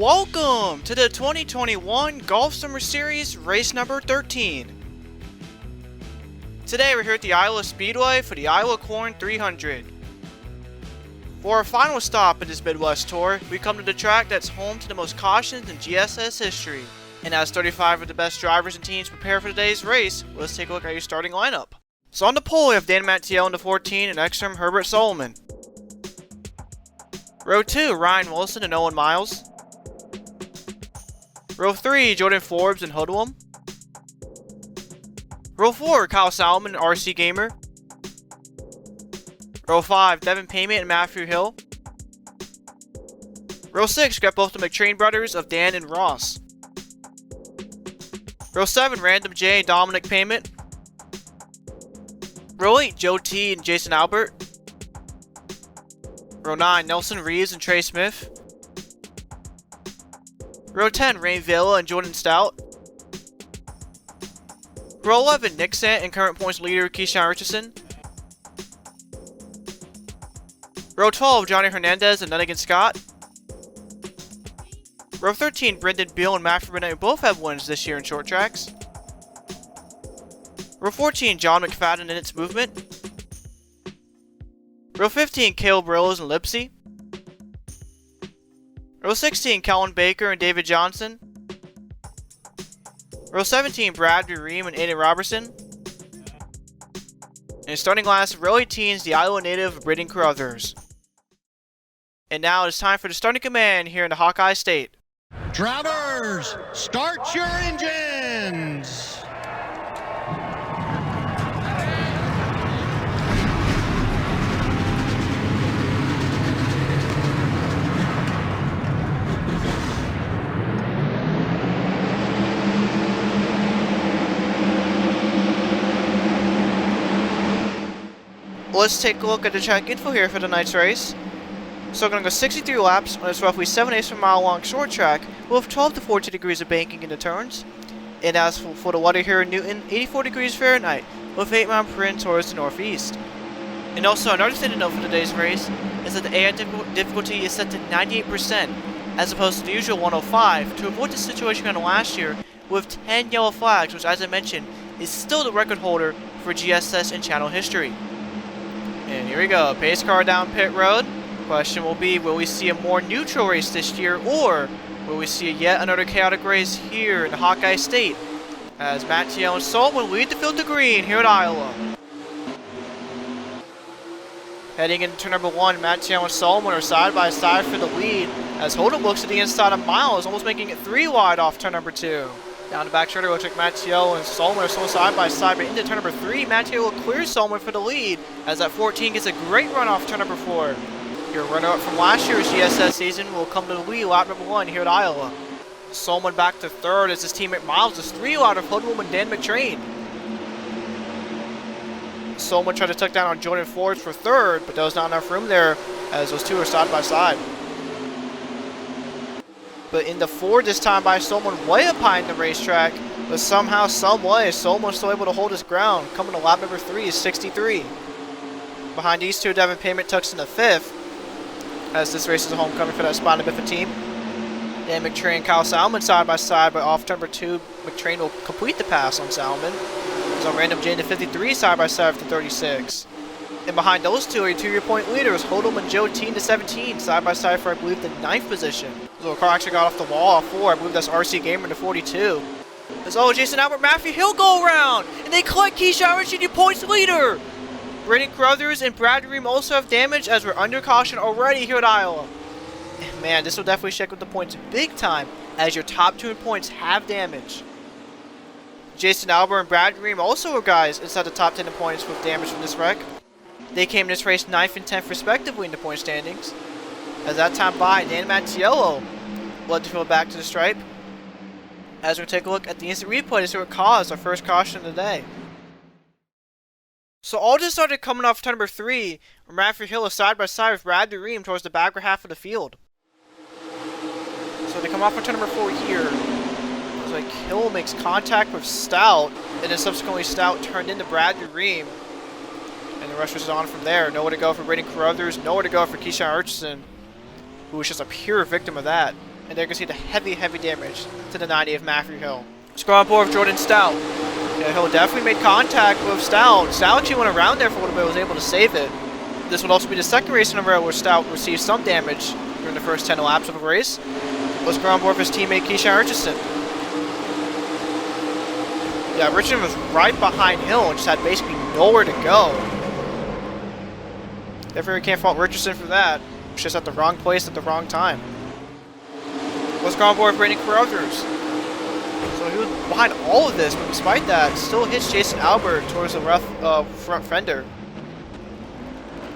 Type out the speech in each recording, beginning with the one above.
Welcome to the 2021 Golf Summer Series race number 13. Today we're here at the Iowa Speedway for the Iowa Corn 300. For our final stop in this Midwest tour, we come to the track that's home to the most cautions in GSS history. And as 35 of the best drivers and teams prepare for today's race, let's take a look at your starting lineup. So on the pole we have Matteillo in the 14 and Exzel Herbert Solomon. Row 2, Ryan Wilson and Owen Miles. Row 3, Jordan Forbes and Hoodlum. Row 4, Kyle Salmon and RC Gamer. Row 5, Dominick Payment and Matthew Hill. Row 6, got both the McTrain brothers of Dan and Ross. Row 7, Random J and Dominick Payment. Row 8, Joe T and Jason Albert. Row 9, Nelson Reeves and Trey Smith. Row 10, Reim Villa and Jordan Stout. Row 11, Nick Sant and current points leader Keshawn Richardson. Row 12, Johnny Hernandez and Nunnigan Scott. Row 13, Brendan Beal and Matthew Burnett both have wins this year in short tracks. Row 14, John McFadden and its movement. Row 15, Caleb Rills and Lipsy. Row 16, Kellen Baker and David Johnson. Row 17, Bradley Reim and Aiden Robertson. And starting last, row 18 is the Iowa native Braden Carruthers. And now it's time for the starting command here in the Hawkeye State. Drivers, start your engines! Let's take a look at the track info here for tonight's race. So we're going to go 63 laps on this roughly 7/8 of a mile long short track with 12 to 14 degrees of banking in the turns. And as for the weather here in Newton, 84 degrees Fahrenheit with 8 miles per hour towards the northeast. And also another thing to note for today's race is that the AI difficulty is set to 98% as opposed to the usual 105 to avoid the situation we had last year with 10 yellow flags, which as I mentioned is still the record holder for GSS in channel history. And here we go, pace car down pit road. Question will be, will we see a more neutral race this year, or will we see yet another chaotic race here in the Hawkeye State as Matteillo and Solomon lead the field to green here at Iowa. Heading into turn number 1, Matteillo and Solomon are side by side for the lead as Hoodlum looks at the inside of Miles, almost making it 3 wide off turn number 2. Down the back straight, looks like Matteillo and Solomon are still side by side, but into turn number 3, Matteillo will clear Solomon for the lead as that 14 gets a great run off turn number 4. Your runner-up from last year's GSS season will come to the lead lap number 1 here at Iowa. Solomon back to third as his teammate Miles is 3 out of Hoodlum and Dan McTrain. Solomon tried to tuck down on Jordan Forbes for third, but there was not enough room there as those two are side by side. But in the Ford this time by Solomon way up high in the racetrack, but somehow, some way, Solomon still able to hold his ground. Coming to lap number 3 is 63. Behind these two, Dominick Payment tucks in the 5th, as this race is a homecoming for that spot in the Biffa team. And McTrain and Kyle Salmon side by side, but off turn number 2, McTrain will complete the pass on Salmon. So Random J in the 53 side by side for 36. And behind those two are your 2-year point leaders, Hoodlum and Joe T in the 17 side by side for I believe the 9th position. So a car actually got off the wall off 4, I believe that's RC Gamer in the 42. As Jason Albert, Matthew Hill go around, and they collect Keshawn Richardson, your points leader. Braden Carruthers and Bradley Reim also have damage as we're under caution already here at Iowa. And man, this will definitely check with the points big time as your top 2 in points have damage. Jason Albert and Bradley Reim also are guys inside the top 10 in points with damage from this wreck. They came in this race 9th and 10th respectively in the point standings. As that time by, Matteillo led the field back to the stripe. As we take a look at the instant replay to see what caused our first caution of the day. So all just started coming off turn number 3, where Matthew Hill is side by side with Bradley Reim towards the back half of the field. So they come off on turn number 4 here. It was like Hill makes contact with Stout, and then subsequently Stout turned into Bradley Reim. And the rush was on from there. Nowhere to go for Braden Carruthers, nowhere to go for Keshawn Richardson, who was just a pure victim of that. And there you can see the heavy damage to the 90 of Matthew Hill. Let's go on board with Jordan Stout. Yeah, Hill definitely made contact with Stout. Stout actually went around there for a little bit, was able to save it. This would also be the second race in a row where Stout received some damage during the first 10 laps of the race. Let's go on board with his teammate Keshawn Richardson. Yeah, Richardson was right behind Hill and just had basically nowhere to go. Definitely can't fault Richardson for that. Was just at the wrong place at the wrong time. Let's go on board with Brandon Carruthers. So he was behind all of this, but despite that, still hits Jason Albert towards the rough front fender.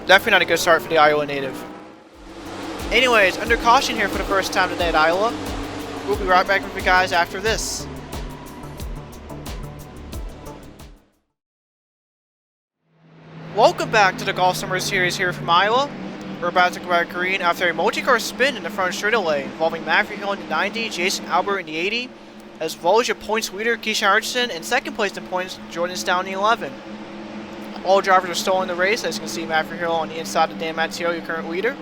Definitely not a good start for the Iowa native. Anyways, under caution here for the first time today at Iowa. We'll be right back with you guys after this. Welcome back to the Golf Summer Series here from Iowa. We're about to go back green after a multi-car spin in the front straightaway involving Matthew Hill in the 90, Jason Albert in the 80, as well as your points leader Keshawn Richardson, and second place in points Jordan Stout in the 11. All drivers are still in the race, as you can see Matthew Hill on the inside of Dan Matteillo, your current leader.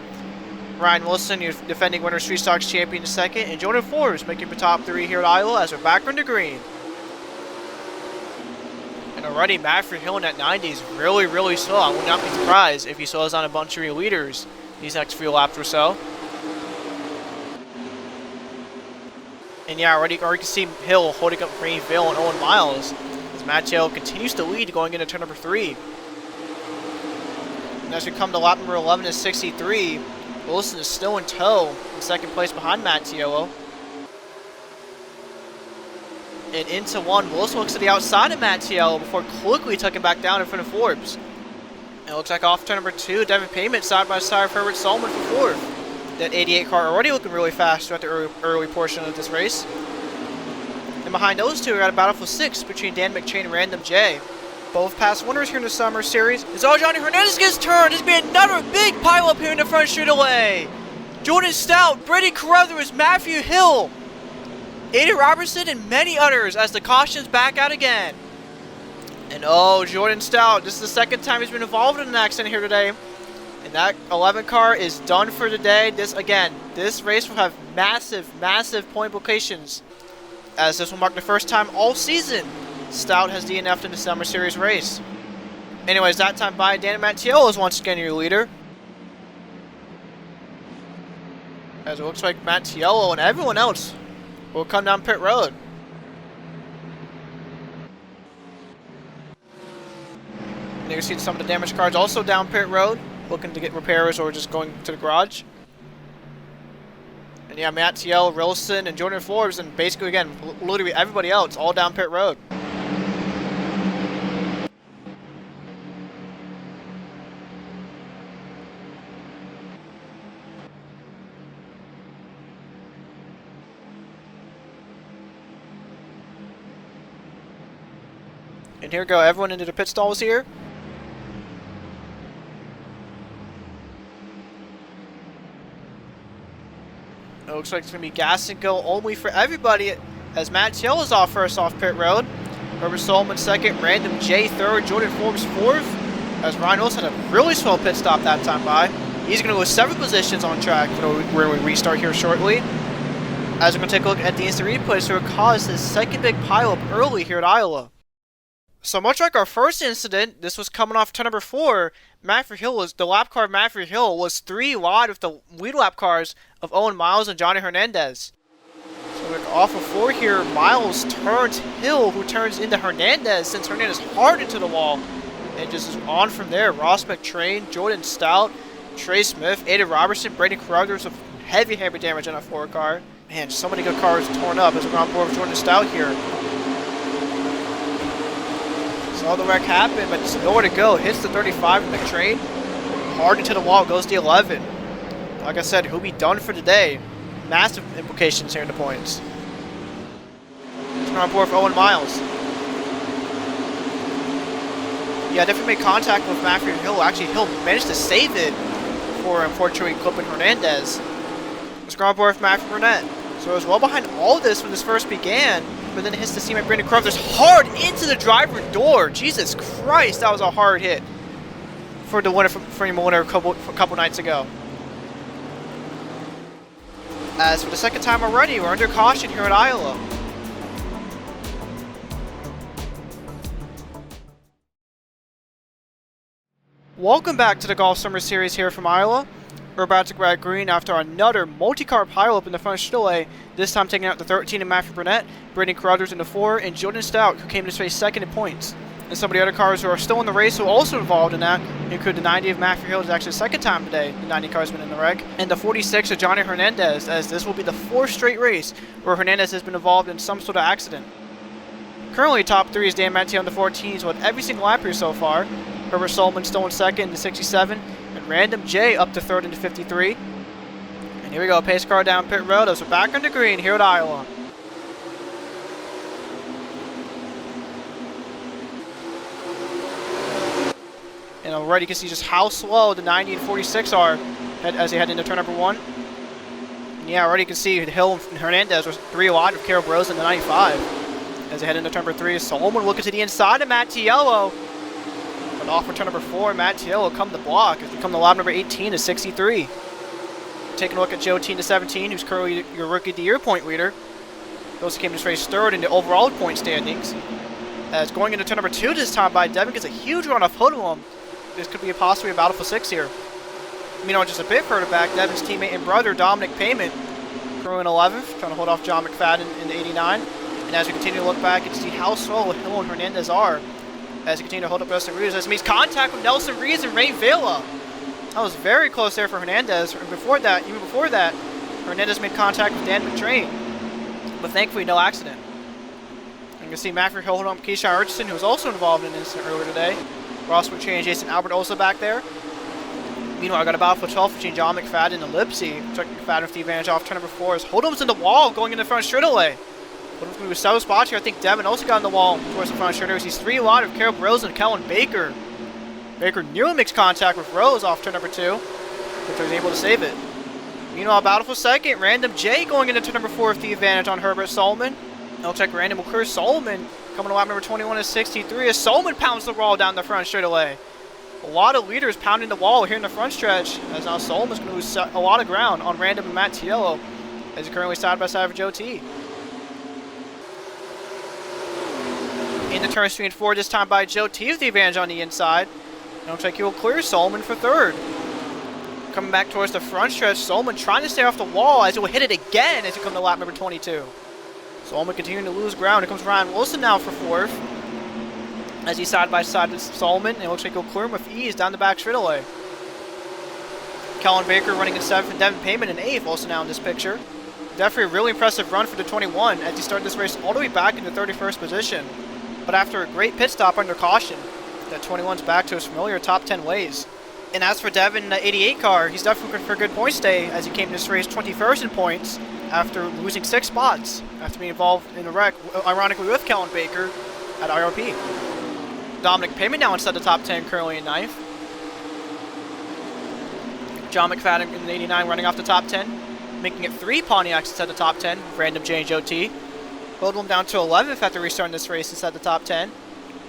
Ryan Wilson, your defending winner Street Stocks champion in second, and Jordan Forbes making the top 3 here at Iowa as we're back under green. And already Matthew Hill in that 90 is really slow. I would not be surprised if he slows on a bunch of your leaders these next few laps or so. And yeah, already can see Hill holding up Reim, Beal, and Owen Miles as Matteillo continues to lead going into turn number 3. And as we come to lap number 11 is 63, Wilson is still in tow in second place behind Matteillo. And into one, Wilson looks to the outside of Matteillo before quickly tucking back down in front of Forbes. And it looks like off turn number 2, Dominick Payment side by side with Herbert Solomon for 4th. That 88 car already looking really fast throughout the early portion of this race. And behind those two, we got a battle for 6th between Dan McChain and Random J. Both past winners here in the summer series. As all Johnny Hernandez gets turned, there's going to be another big pile up here in the front straightaway. Jordan Stout, Brady Carruthers, Matthew Hill, Aiden Robertson, and many others as the caution's back out again. And oh, Jordan Stout, this is the second time he's been involved in an accident here today. And that 11 car is done for today. This race will have massive point implications, as this will mark the first time all season Stout has DNF'd in the Summer Series race. Anyways, that time by, Dan Matteillo is once again your leader. As it looks like Matteillo and everyone else will come down pit road. And you can see some of the damaged cars also down pit road, looking to get repairs or just going to the garage. And yeah, Matteillo, Wilson, and Jordan Forbes, and basically again, literally everybody else, all down pit road. And here we go, everyone into the pit stalls here. It looks like it's going to be gas and go only for everybody as Matteillo is off first off pit road. Herbert Solomon second, Random J third, Jordan Forbes fourth. As Ryan Wilson had a really slow pit stop that time by. He's going to lose several positions on track when we restart here shortly. As we're going to take a look at the instant replays, so it caused this second big pileup early here at Iowa. So much like our first incident, this was coming off turn number 4. The lap car of Matthew Hill was 3 wide with the lead lap cars of Owen Miles and Johnny Hernandez. So we're off of 4 here. Miles turns Hill, who turns into Hernandez, since Hernandez hard into the wall. And just is on from there. Ross McTrain, Jordan Stout, Trey Smith, Aiden Robertson, Brady Carruthers with heavy damage on a 4 car. Man, so many good cars torn up as we're on board with Jordan Stout here. Saw the wreck happen, but just nowhere to go. Hits the 35 of McTrain. Hard into the wall, goes the 11. Like I said, he'll be done for today. Massive implications here in the points. Let's go on board for Owen Miles. Yeah, definitely made contact with Matthew Hill. Actually, Hill managed to save it before unfortunately clipping Hernandez. Let's go on board with Matthew Burnett. So it was well behind all this when this first began, but then it hits the seam at Brandon Carruthers hard into the driver door. Jesus Christ, that was a hard hit for the winner a couple nights ago. As for the second time already, we're under caution here at Iowa. Welcome back to the Golf Summer Series here from Iowa. We're about to grab green after another multi-car pileup in the front straightaway, this time taking out the 13 in Matthew Burnett, Braden Carruthers in the 4, and Jordan Stout, who came to this race second in points. And some of the other cars who are still in the race who are also involved in that include the 90 of Matthew Hill, is actually the second time today the 90 car's been in the wreck, and the 46 of Johnny Hernandez, as this will be the 4th straight race where Hernandez has been involved in some sort of accident. Currently top 3 is Dan Matteillo on the 14s with every single lap here so far. Herbert Solomon still in second to 67, and Random J up to third into 53. And here we go, pace car down pit road as we're back under green here at Iowa. And already you can see just how slow the 90 and 46 are as they head into turn number 1. And yeah, already you can see Hill and Hernandez were 3 wide with Carol Bros in the 95. As they head into turn number 3, Solomon looking to the inside of Matteillo. But off for turn number 4, Matteillo will come to block as we come to lap number 18 to 63. Taking a look at Joe T to 17, who's currently your Rookie of the Year point leader. Those came to this race third in the overall point standings. As going into turn number 2 this time by Devin gets a huge run off Hoodlum. This could be possibly a battle for 6 here. Meanwhile, just a bit further back, Devin's teammate and brother Dominick Payment, currently in 11th, trying to hold off John McFadden in the 89. And as we continue to look back and see how slow Hill and Hernandez are, as he continues to hold up Nelson Reeves, as he makes contact with Nelson Reeves and Reim. That was very close there for Hernandez. And before that, Hernandez made contact with Dan McTrain, but thankfully no accident. And you can see Matthew Hill hold up Keshawn Richardson, who was also involved in an incident earlier today. Ross McTrain and Jason Albert also back there. Meanwhile, I got a battle for 12 between John McFadden and Lipsy. Took McFadden with the advantage off turn number 4 as Hoodlum's in the wall going in the front straightaway. Hoodlum's going to be 7 spots here. I think Devin also got in the wall towards the front straightaway. He's 3 wide of Carol Rose and Kellen Baker. Baker nearly makes contact with Rose off turn number 2, but he was able to save it. Meanwhile, battle for second. Random J going into turn number 4 with the advantage on Herbert Solomon. It looks like Random will clear Solomon. Coming to lap number 21 is 63 as Solomon pounds the wall down the front straightaway. A lot of leaders pounding the wall here in the front stretch, as now Solomon's going to lose a lot of ground on Random and Matteillo, as he's currently side by side with Joe T. In the turn 3 and 4, this time by Joe T with the advantage on the inside. It looks like he will clear Solomon for third. Coming back towards the front stretch, Solomon trying to stay off the wall as he will hit it again as he comes to lap number 22. Solomon continuing to lose ground. Here comes Ryan Wilson now for 4th. As he's side by side with Solomon, and it looks like he'll clear him with ease down the back straightaway. Kellen Baker running in 7th and Devin Payment in 8th also now in this picture. Definitely a really impressive run for the 21 as he started this race all the way back into 31st position. But after a great pit stop under caution, that 21's back to his familiar top 10 ways. And as for Devin, the 88 car, he's definitely looking for a good points day as he came to this race 21st in points after losing 6 spots after being involved in a wreck, ironically with Kellen Baker at IRP. Dominick Payment now inside the top 10, currently in 9th. John McFadden in the 89 running off the top 10, making it 3 Pontiacs inside the top 10, Random J and Joe T. Hoodlum down to 11th after restarting this race inside the top 10.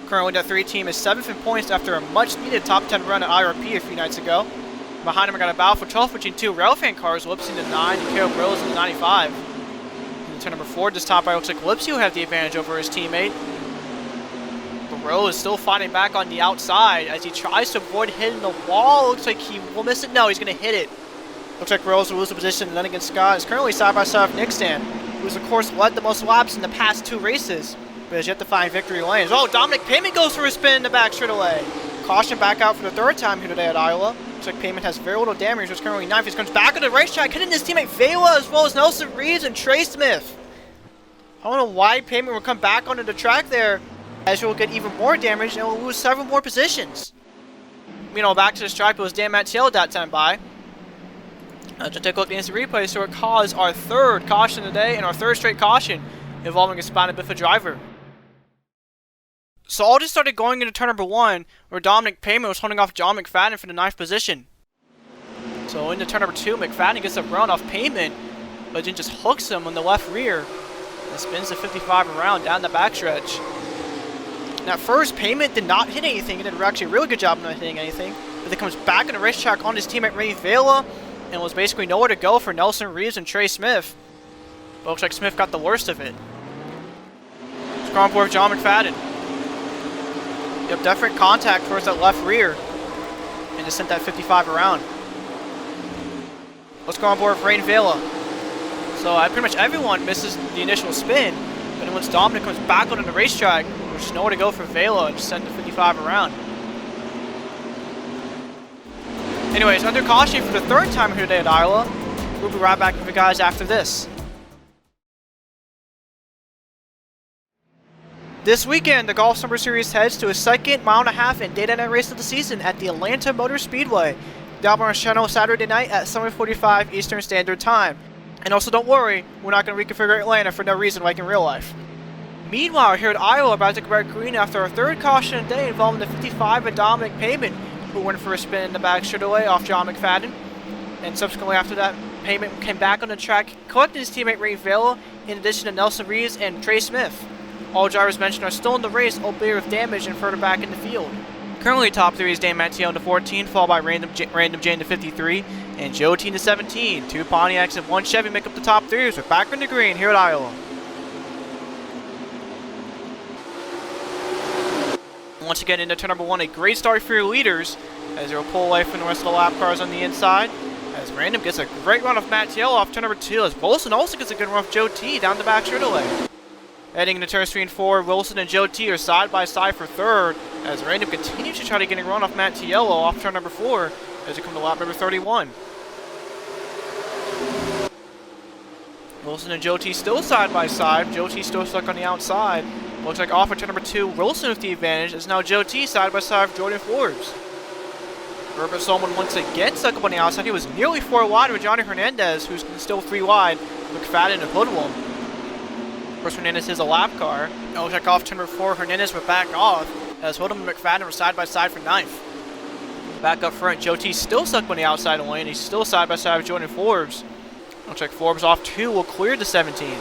Currently the 3 team is 7th in points after a much needed top 10 run at IRP a few nights ago. Behind him I got a battle for 12th between 2 Railfan cars, Lipsy in the 9 and Carol Bros in the 95. In turn number 4, this top right looks like Lipsy will have the advantage over his teammate. Rose is still fighting back on the outside as he tries to avoid hitting the wall. Looks like he will miss it. No, he's going to hit it. Looks like Rose will lose the position. And then against Scott is currently side by side with Nick Stan, who's of course led the most laps in the past 2 races, but has yet to find victory lanes. Oh, Dominick Payment goes for a spin in the back straight away. Caution back out for the 3rd time here today at Iowa. Looks like Payment has very little damage. He's currently 9th. He comes back on the racetrack, hitting his teammate Vela as well as Nelson Reeves and Trey Smith. I don't know why Payment will come back onto the track there, as you'll get even more damage and will lose several more positions. Back to the stripe, it was Dan Matteillo that time by. To take a look at the instant replay, so it caused our 3rd caution today and our 3rd straight caution involving a spotted Biffa driver. So all just started going into turn number 1, where Dominick Payment was holding off John McFadden for the 9th position. So into turn number 2, McFadden gets a run off Payment, but then just hooks him on the left rear and spins the 55 around down the backstretch. Now at first, Payment did not hit anything. He did actually a really good job of not hitting anything. But then comes back in the racetrack on his teammate Ray Vela. and was basically nowhere to go for Nelson Reeves and Trey Smith. But looks like Smith got the worst of it. Let's go on board with John McFadden. Yep, definite contact towards that left rear, and just sent that 55 around. Let's go on board with Rain Vela. So pretty much everyone misses the initial spin, but then once Dominick comes back onto the racetrack, there's just nowhere to go for Vela and just send the 55 around. Anyways, under caution for the third time here today at Iowa. We'll be right back with you guys after this. This weekend, the Golf Summer Series heads to a second mile-and-a-half and day-to-night race of the season at the Atlanta Motor Speedway. Down on our channel Saturday night at 7:45 Eastern Standard Time. And also don't worry, we're not going to reconfigure Atlanta for no reason like in real life. Meanwhile, here at Iowa, about to go back green after our third caution of the day involving the 55 of Dominick Payment, who went for a spin in the back straightaway off John McFadden. And subsequently after that, Payment came back on the track, collected his teammate Ray Vela, in addition to Nelson Reeves and Trey Smith. All drivers mentioned are still in the race, albeit with damage and further back in the field. Currently top 3 is Dan Matteillo in the 14, followed by Random J in the 53, and Joe T in the 17. 2 Pontiacs and 1 Chevy make up the top 3s. We're back in the green here at Iowa. Once again into turn number 1, a great start for your leaders, as they'll pull away from the rest of the lap cars on the inside. As Random gets a great run off Matteillo off turn number 2, as Wilson also gets a good run off Joe T down the back straightaway. Heading into turns 3 and 4, Wilson and Joe T are side by side for third, as Random continues to try to get a run off Matteillo off turn number 4 as they come to lap number 31. Wilson and Joe T still side by side. Joe T still stuck on the outside. Looks like off of turn number 2, Wilson with the advantage, as now Joe T side by side with Jordan Forbes. Herbert Solomon once again stuck up on the outside. He was nearly 4 wide with Johnny Hernandez, who's still 3 wide, McFadden and Hoodlum. Of course, Hernandez is a lap car. It looks like off turn number 4, Hernandez went back off, as Hoodlum and McFadden were side by side for 9th. Back up front, Joe T still stuck on the outside lane. He's still side by side with Jordan Forbes. Looks like Forbes off 2 will clear the 17.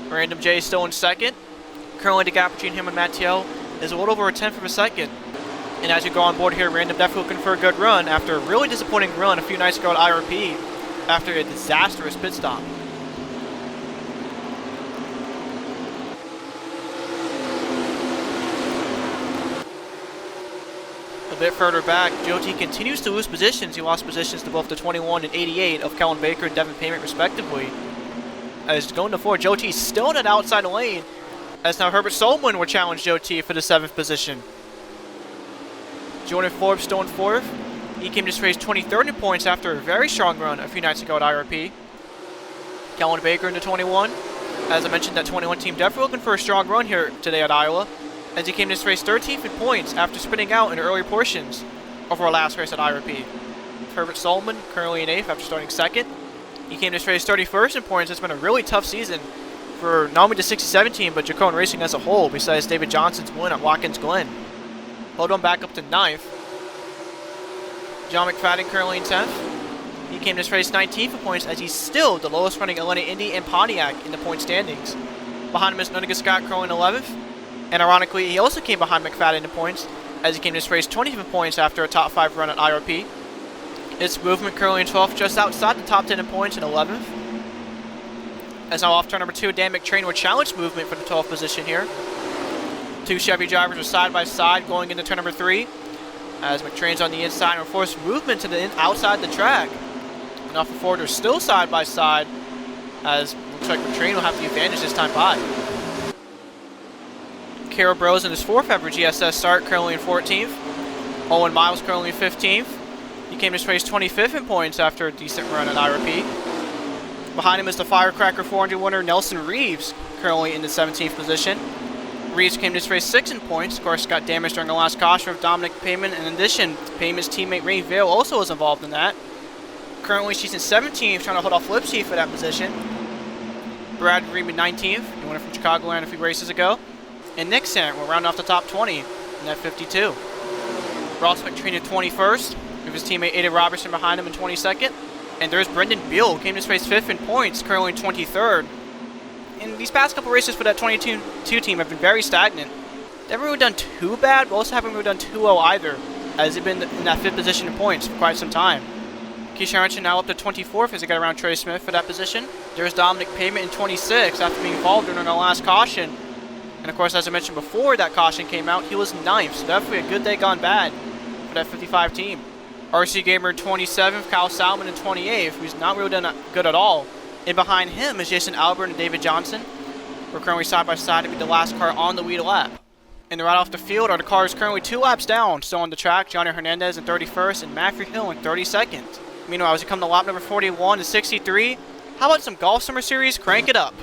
Random J still in second. Currently the gap between him and Matteillo is a little over a 10th of a second. And as you go on board here, Random definitely looking for a good run after a really disappointing run a few nights ago at IRP after a disastrous pit stop. A bit further back, Joe T continues to lose positions. He lost positions to both the 21 and 88 of Kellen Baker and Devin Payment respectively. As going to 4, Joe T still in that outside lane, as now Herbert Solomon will challenge Joe T for the 7th position. Jordan Forbes still in 4th. He came to race 23rd in points after a very strong run a few nights ago at IRP. Kellen Baker in the 21. As I mentioned, that 21 team definitely looking for a strong run here today at Iowa, as he came to race 13th in points after spinning out in early portions of our last race at IRP. Herbert Solomon currently in 8th after starting 2nd. He came to race 31st in points. It's been a really tough season for not only the 67 team, but Jacone Racing as a whole, besides David Johnson's win at Watkins Glen. Hoodlum back up to 9th. John McFadden currently in 10th. He came to race 19th in points, as he's still the lowest running Atlanta Indy and Pontiac in the point standings. Behind him is Nunniga Scott currently in 11th. And ironically, he also came behind McFadden in points, as he came to race 20th in points after a top 5 run at IRP. It's Movement currently in 12th, just outside the top 10 in points in 11th. As now off turn number 2, Dan McTrain will challenge Movement for the 12th position here. 2 Chevy drivers are side by side going into turn number 3, as McTrain's on the inside and will force Movement to the outside the track. And off of Ford are still side by side, as looks like McTrain will have the advantage this time by. Carol Bros in his 4th ever GSS start, currently in 14th. Owen Miles currently in 15th. He came to race 25th in points after a decent run at IRP. Behind him is the Firecracker 400 winner Nelson Reeves, currently in the 17th position. Reeves came to race 6 in points. Of course, got damaged during the last caution with Dominick Payment. In addition, Payment's teammate Ray Vale also was involved in that. Currently, she's in 17th, trying to hold off Lipsy for that position. Brad Reim in 19th. He won it from Chicagoland a few races ago. And Nick Sant will round off the top 20 in that 52. Ross McTrain in 21st, with his teammate Ada Robertson behind him in 22nd. And there's Brendan Beal, who came to race 5th in points, currently in 23rd. And these past couple races for that 22 team have been very stagnant. They haven't really done too bad, but also haven't really done too well either, as they've been in that 5th position in points for quite some time. Keshawn Richardson now up to 24th as he got around Trey Smith for that position. There's Dominick Payment in 26th after being involved during our last caution. And of course, as I mentioned before that caution came out, he was 9th, so definitely a good day gone bad for that 55 team. RC Gamer in 27th, Kyle Salmon in 28th, who's not really done good at all. And behind him is Jason Albert and David Johnson. We're currently side by side to be the last car on the lead lap. And right off the field are the cars currently 2 laps down. Still on the track, Johnny Hernandez in 31st and Matthew Hill in 32nd. Meanwhile, as we come to lap number 41 and 63, how about some Golf Summer Series? Crank it up.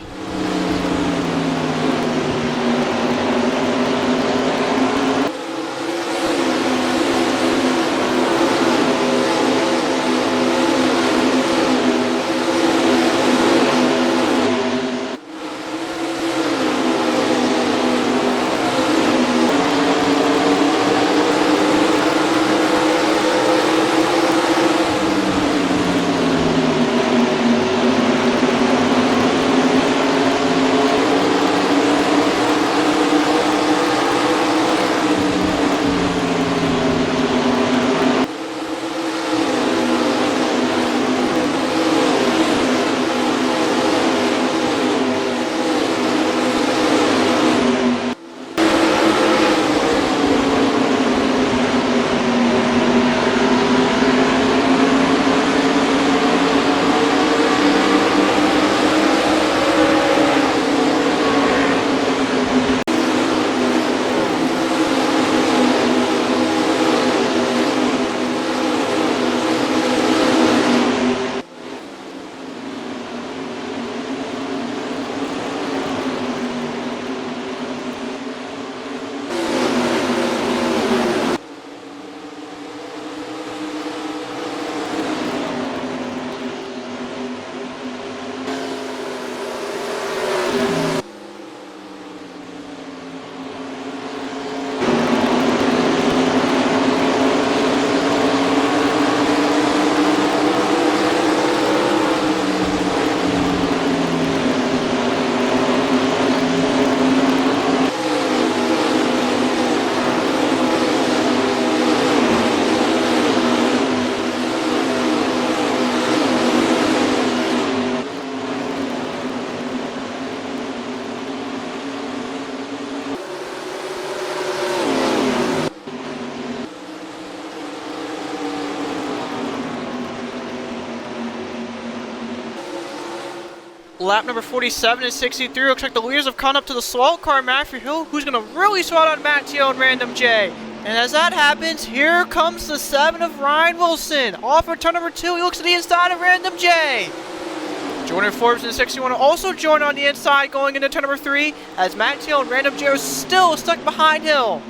Lap number 47 and 63. Looks like the leaders have come up to the swell car, Matthew Hill, who's going to really swat on Matteillo and Random J. And as that happens, here comes the 7 of Ryan Wilson. Off for turn number 2, he looks to the inside of Random J. Jordan Forbes in 61 will also join on the inside going into turn number 3, as Matteillo and Random J are still stuck behind Hill.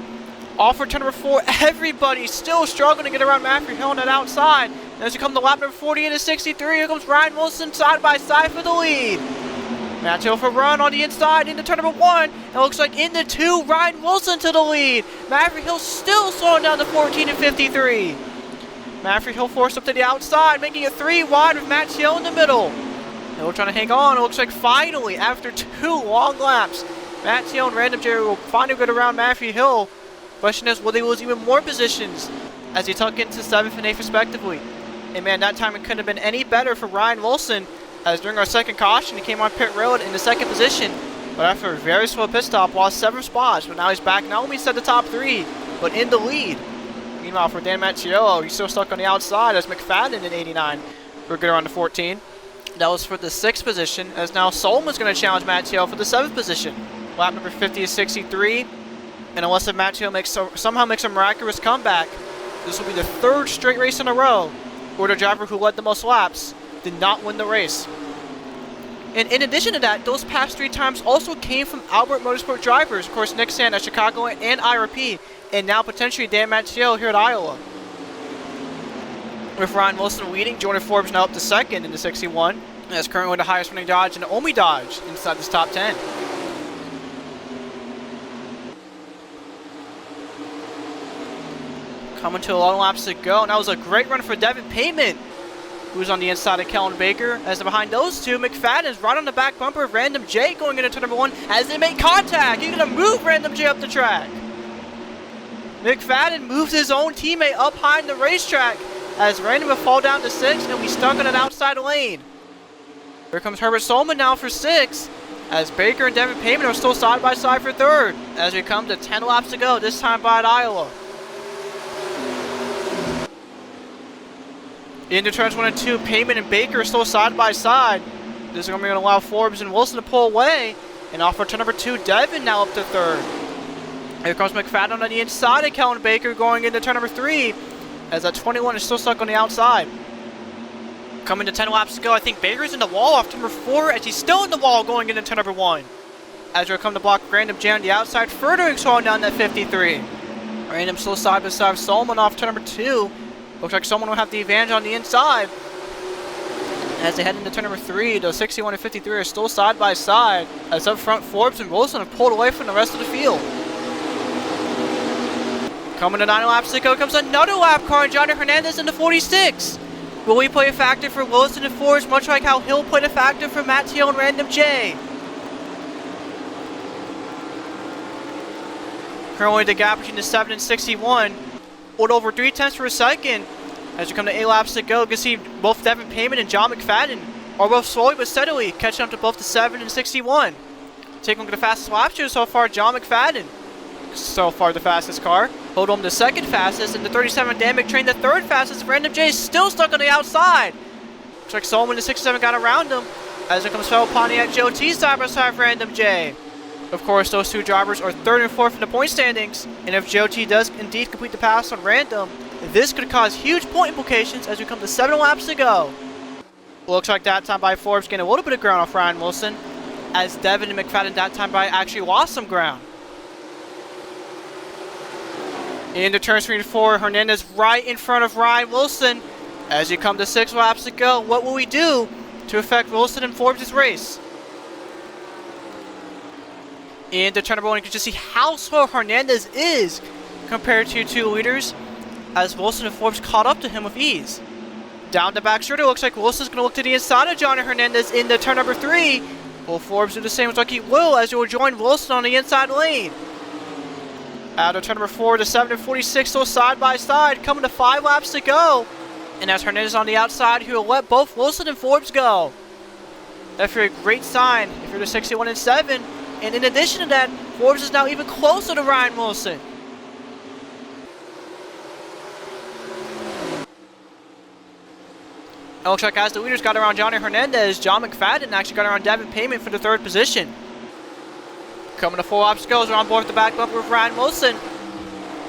Off for turn number 4, everybody still struggling to get around Matthew Hill on that outside. And as we come to lap number 48 and 63, here comes Ryan Wilson side by side for the lead. Matteillo for a run on the inside into turn number 1. And it looks like into 2, Ryan Wilson to the lead. Matthew Hill still slowing down to 14 and 53. Matthew Hill forced up to the outside, making it 3 wide with Matteillo in the middle. Hill trying to hang on. It looks like finally, after 2 long laps, Matteillo and Random J will finally get around Matthew Hill. Question is, will they lose even more positions as they tuck into 7th and 8th respectively? And man, that time it couldn't have been any better for Ryan Wilson, as during our second caution, he came on pit road in the 2nd position. But after a very slow pit stop, lost 7 spots, but now he's back not only inside the top 3, but in the lead. Meanwhile, for Dan Matteillo, he's still stuck on the outside as McFadden in 89. We're good on the 14. That was for the 6th position, as now Solom's going to challenge Matteillo for the 7th position. Lap number 50 is 63. And unless Matteillo somehow makes a miraculous comeback, this will be the 3rd straight race in a row where the driver who led the most laps did not win the race. And in addition to that, those past 3 times also came from Albert Motorsport drivers. Of course, Nick Sand at Chicago and IRP, and now potentially Dan Matteillo here at Iowa. With Ryan Wilson leading, Jordan Forbes now up to 2nd in the 61. That's currently the highest running Dodge in the Omi Dodge inside this top 10. Coming to a lot of laps to go, and that was a great run for Devin Payment, who's on the inside of Kellen Baker. As behind those two, McFadden is right on the back bumper of Random J going into turn number 1 as they make contact. He's going to move Random J up the track. McFadden moves his own teammate up high in the racetrack as Random will fall down to 6 and we stuck on an outside lane. Here comes Herbert Solman now for 6, as Baker and Devin Payment are still side by side for 3rd, as we come to 10 laps to go, this time by Iowa. Into turns 1 and 2, Payment and Baker are still side by side. This is going to allow Forbes and Wilson to pull away, and off for turn number 2, Devin now up to 3rd. Here comes McFadden on the inside of Kellen Baker going into turn number 3, as that 21 is still stuck on the outside. Coming to 10 laps to go, I think Baker's in the wall off turn number 4, as he's still in the wall going into turn number 1. As we'll come to block Random J on the outside, further slowing down that 53. Random still side by side with Solomon off turn number 2. Looks like someone will have the advantage on the inside. As they head into turn number 3, the 61 and 53 are still side by side, as up front Forbes and Wilson have pulled away from the rest of the field. Coming to 9 laps to go comes another lap car and Johnny Hernandez in the 46. Will he play a factor for Wilson and Forbes, much like how Hill played a factor for Matteillo and Random J? Currently the gap between the 7 and 61, with over 3 tenths per second. As we come to 8 laps to go, you can see both Devin Payment and John McFadden are both slowly but steadily catching up to both the 7 and 61. Taking a look at the fastest lap here so far, John McFadden. So far the fastest car. Hoodlum the 2nd fastest, and the 37 Dan McTrain the 3rd fastest. Random J is still stuck on the outside. Looks like Solomon the 67 got around him. As it comes fellow Pontiac Joe T side by side for Random J. Of course, those 2 drivers are 3rd and 4th in the point standings, and if Joe T does indeed complete the pass on Random, this could cause huge point implications as we come to 7 laps to go. Looks like that time by Forbes getting a little bit of ground off Ryan Wilson, as Devin and McFadden that time by actually lost some ground. Into turn 3 and 4, Hernandez right in front of Ryan Wilson. As you come to 6 laps to go, what will we do to affect Wilson and Forbes' race? Into turn number 1, you can just see how slow Hernandez is compared to 2 leaders, as Wilson and Forbes caught up to him with ease. Down the back straight, it looks like Wilson's going to look to the inside of Johnny Hernandez into turn number 3. Will Forbes do the same as like he will, as he will join Wilson on the inside lane. Out of turn number 4, the 7 and 46 still side by side, coming to 5 laps to go. And as Hernandez on the outside, he will let both Wilson and Forbes go. That's a great sign if you're the 61 and 7. And in addition to that, Forbes is now even closer to Ryan Wilson. It looks like as the leaders got around Johnny Hernandez, John McFadden actually got around Devin Payment for the 3rd position. Coming to 4 laps to go, we're on board with the back bumper with Ryan Wilson.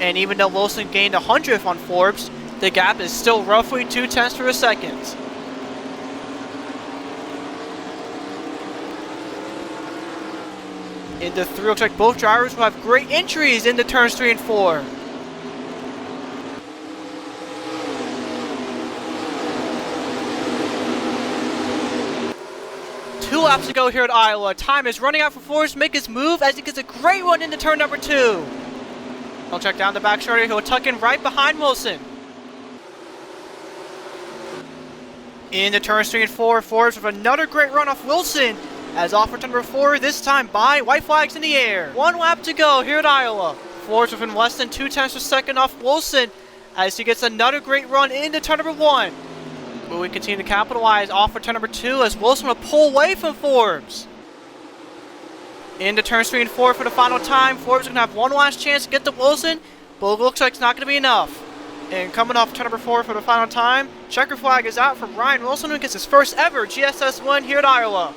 And even though Wilson gained 100th on Forbes, the gap is still roughly 2 tenths per second. Into 3, looks like both drivers will have great entries into turns 3 and 4. Two laps to go here at Iowa. Time is running out for Forbes to make his move as he gets a great one into turn number 2. I'll check down the back starter. He'll tuck in right behind Wilson. Into turns 3 and 4, Forbes with another great run off Wilson. As off for turn number 4, this time by white flags in the air. 1 lap to go here at Iowa. Forbes within less than 2 tenths per second off Wilson as he gets another great run into turn number 1. Will we continue to capitalize off for turn number 2 as Wilson will pull away from Forbes. Into turns 3 and 4 for the final time. Forbes is going to have one last chance to get to Wilson, but it looks like it's not going to be enough. And coming off turn number 4 for the final time, checker flag is out for Ryan Wilson, who gets his first ever GSS win here at Iowa.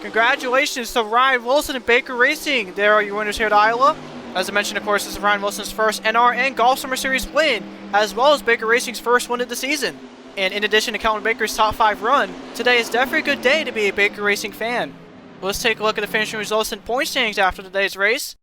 Congratulations to Ryan Wilson and Baker Racing. There are your winners here at Iowa. As I mentioned, of course, this is Ryan Wilson's first NR and Golf Summer Series win, as well as Baker Racing's first win of the season. And in addition to Kellen Baker's top 5 run, today is definitely a good day to be a Baker Racing fan. Let's take a look at the finishing results and point standings after today's race.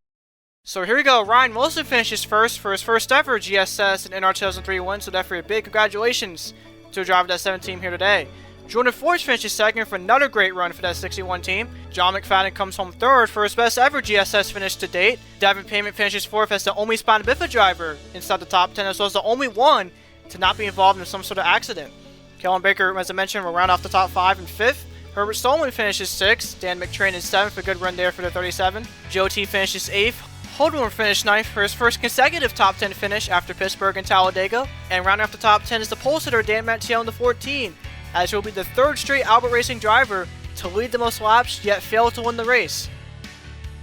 So here we go. Ryan Wilson finishes first for his first ever GSS and NR2003 win, so definitely a big congratulations to the driver of that 7 team here today. Jordan Forbes finishes second for another great run for that 61 team. John McFadden comes home third for his best ever GSS finish to date. Devin Payment finishes fourth as the only Spina Bifida driver inside the top 10, as well as the only one to not be involved in some sort of accident. Kellen Baker, as I mentioned, will round off the top 5 and 5th. Herbert Solomon finishes 6th. Dan McTrain is 7th, a good run there for the 37. Joe T finishes 8th. Hoodlum finished 9th for his first consecutive top 10 finish after Pittsburgh and Talladega, and rounding off the top 10 is the pole sitter Dan Matteillo in the 14, as he will be the 3rd straight Albert Racing driver to lead the most laps yet fail to win the race.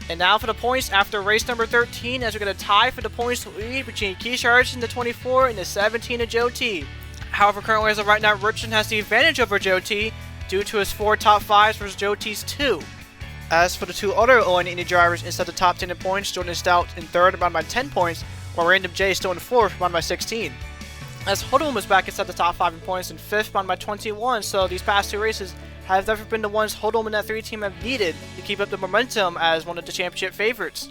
And now for the points after race number 13, as we're going to tie for the points lead between Keshawn Richardson, the 24, and the 17 of Joe T. However, currently as of right now, Richardson has the advantage over Joe T due to his 4 top 5s versus Joe T's 2. As for the 2 other Indy drivers inside the top 10 in points, Jordan Stout in 3rd bound by 10 points, while Random J is still in 4th bound by 16. As Hoodlum was back inside the top 5 in points in 5th bound by 21, so these past 2 races have never been the ones Hoodlum and that 3 team have needed to keep up the momentum as one of the championship favorites.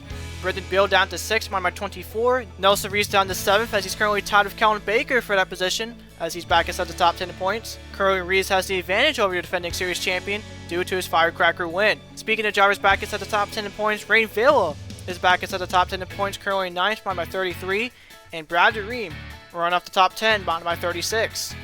Beal down to 6th by 24. Nelson Reese down to 7th as he's currently tied with Kellen Baker for that position as he's back inside the top 10 in points. Currently Reese has the advantage over your defending series champion due to his firecracker win. Speaking of drivers back inside the top 10 in points, Reim is back inside the top 10 in points, currently 9th by 33, and Reim run off the top 10 by 36.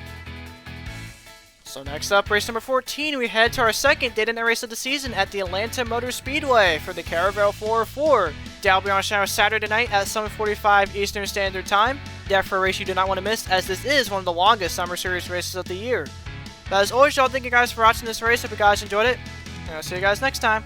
So next up, race number 14, we head to our second day night race of the season at the Atlanta Motor Speedway for the Caravelle 404. That will be on Saturday night at 7:45 Eastern Standard Time. Therefore, a race you do not want to miss, as this is one of the longest Summer Series races of the year. But as always, y'all, thank you guys for watching this race. Hope you guys enjoyed it, and I'll see you guys next time.